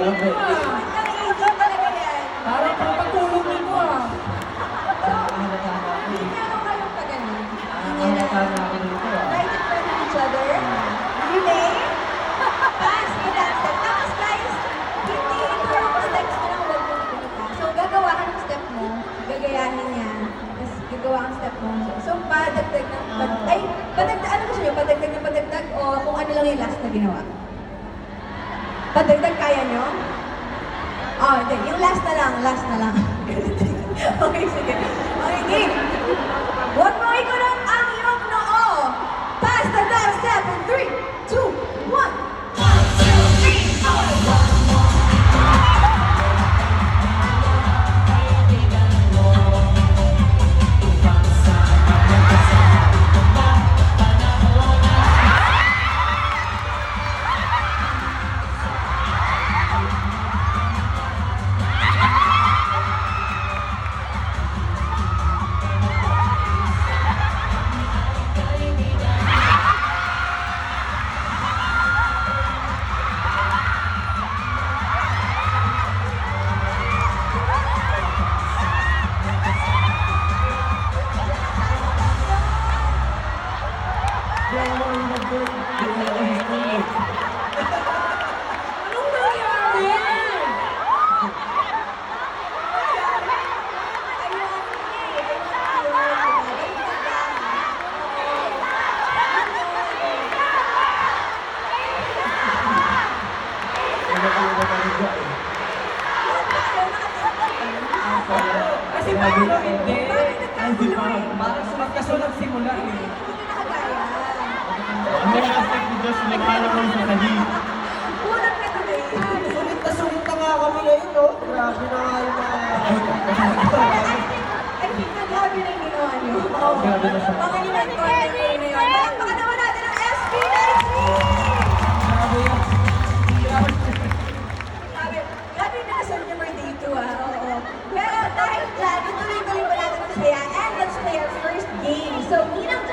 Grabe. Ang easy talaga yan. Parang papatulong nito ah. Hindi naman kayong pagaling. Hindi Ang na. natana ako dito ah. Right in front of each other. Relay. Pass the dance step. Tapos guys, hindi ito yung steps mo lang huwag mong ipinita. So gagawa ka ng step mo, gagayahin niya. Tapos gagawa ang step mo. So padagdag ng padagdag, ano gusto niyo? Padagdag ng padagdag o kung ano lang yung last na ginawa? Padagdag kaya niyo? Oh, hindi. Yung last na lang, last na lang. Okay, sige. Okay, game. Huwag mo ikulong ang iyong noo. Pass the dance step in 3, 2, 1. 1, 2, 3, 4. Anong nangyari? Kasi paano hindi? Parang magkasunod simula eh. Ang mga step ni Josh, nagkala ko sa kali. Unang ka tuloy. Sulit na nga kami ngayon, no? Grabe na nga yung mga... I think naglabi na yung ginawa niyo. Grabe na siya. Mga ilang corner na yun. Palakpakan naman natin ang SB19! Grabe yan. Grabe na nasa number dito oo. Pero dahil dyan, ituloy-tuloy pa natin ang saya and let's play our first game. So, Ninang